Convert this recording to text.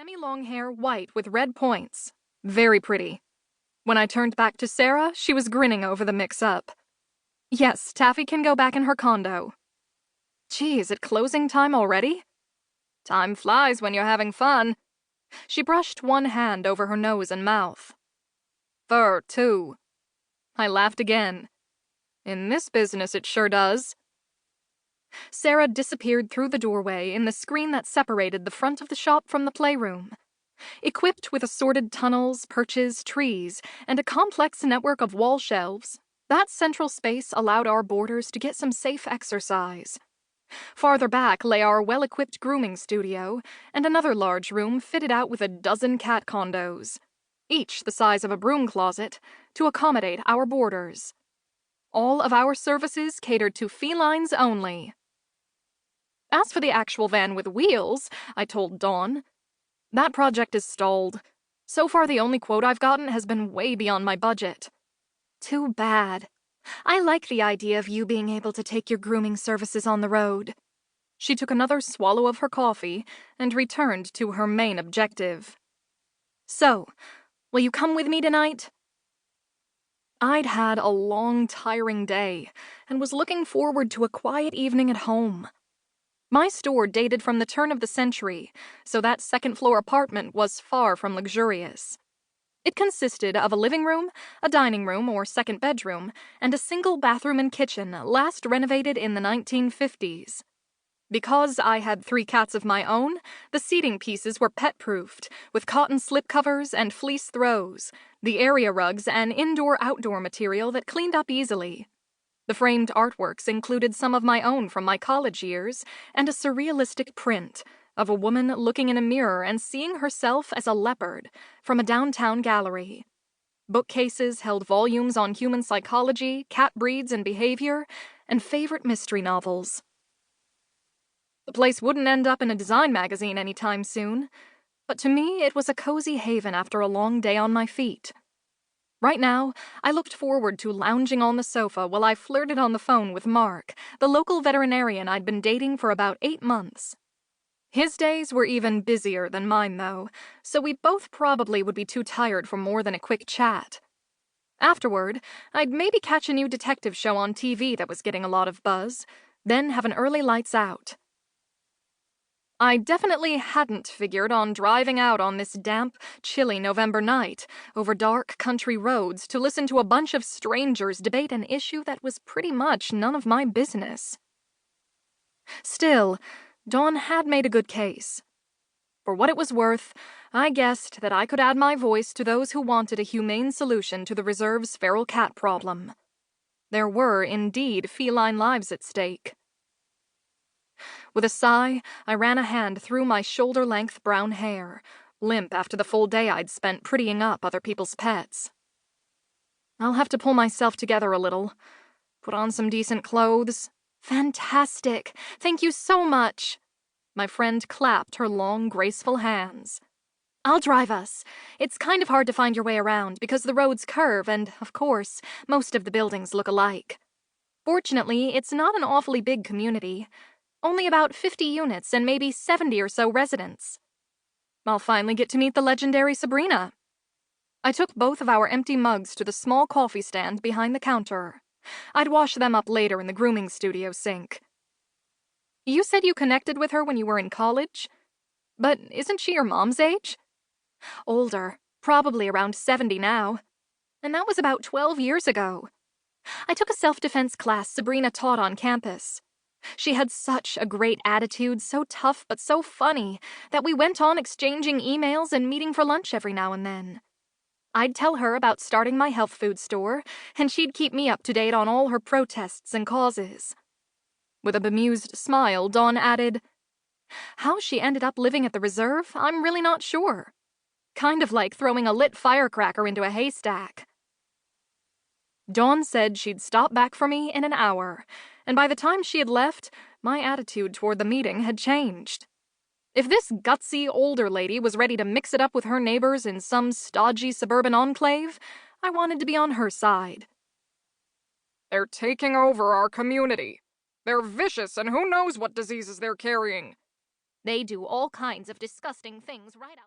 semi-long hair white with red points. Very pretty. When I turned back to Sarah, she was grinning over the mix-up. Yes, Taffy can go back in her condo. Gee, is it closing time already? Time flies when you're having fun. She brushed one hand over her nose and mouth. Fur, too. I laughed again. In this business it sure does. Sarah disappeared through the doorway in the screen that separated the front of the shop from the playroom. Equipped with assorted tunnels, perches, trees, and a complex network of wall shelves, that central space allowed our boarders to get some safe exercise. Farther back lay our well-equipped grooming studio, and another large room fitted out with a dozen cat condos, each the size of a broom closet, to accommodate our boarders. All of our services catered to felines only. As for the actual van with wheels, I told Dawn, that project is stalled. So far the only quote I've gotten has been way beyond my budget. Too bad. I like the idea of you being able to take your grooming services on the road. She took another swallow of her coffee and returned to her main objective. So, will you come with me tonight? I'd had a long, tiring day and was looking forward to a quiet evening at home. My store dated from the turn of the century, so that second-floor apartment was far from luxurious. It consisted of a living room, a dining room or second bedroom, and a single bathroom and kitchen, last renovated in the 1950s. Because I had 3 cats of my own, the seating pieces were pet-proofed, with cotton slipcovers and fleece throws, the area rugs and indoor-outdoor material that cleaned up easily. The framed artworks included some of my own from my college years, and a surrealistic print of a woman looking in a mirror and seeing herself as a leopard from a downtown gallery. Bookcases held volumes on human psychology, cat breeds and behavior, and favorite mystery novels. The place wouldn't end up in a design magazine anytime soon, but to me it was a cozy haven after a long day on my feet. Right now, I looked forward to lounging on the sofa while I flirted on the phone with Mark, the local veterinarian I'd been dating for about 8 months. His days were even busier than mine, though, so we both probably would be too tired for more than a quick chat. Afterward, I'd maybe catch a new detective show on TV that was getting a lot of buzz, then have an early lights out. I definitely hadn't figured on driving out on this damp, chilly November night over dark country roads to listen to a bunch of strangers debate an issue that was pretty much none of my business. Still, Dawn had made a good case. For what it was worth, I guessed that I could add my voice to those who wanted a humane solution to the reserve's feral cat problem. There were, indeed, feline lives at stake. With a sigh, I ran a hand through my shoulder-length brown hair, limp after the full day I'd spent prettying up other people's pets. I'll have to pull myself together a little, put on some decent clothes. Fantastic! Thank you so much! My friend clapped her long, graceful hands. I'll drive us. It's kind of hard to find your way around because the roads curve and, of course, most of the buildings look alike. Fortunately, it's not an awfully big community. Only about 50 units and maybe 70 or so residents. I'll finally get to meet the legendary Sabrina. I took both of our empty mugs to the small coffee stand behind the counter. I'd wash them up later in the grooming studio sink. You said you connected with her when you were in college? But isn't she your mom's age? Older, probably around 70 now. And that was about 12 years ago. I took a self-defense class Sabrina taught on campus. She had such a great attitude, so tough but so funny, that we went on exchanging emails and meeting for lunch every now and then. I'd tell her about starting my health food store, and she'd keep me up to date on all her protests and causes. With a bemused smile, Dawn added, How she ended up living at the reserve, I'm really not sure. Kind of like throwing a lit firecracker into a haystack. Dawn said she'd stop back for me in an hour, and by the time she had left, my attitude toward the meeting had changed. If this gutsy older lady was ready to mix it up with her neighbors in some stodgy suburban enclave, I wanted to be on her side. They're taking over our community. They're vicious and who knows what diseases they're carrying. They do all kinds of disgusting things right out.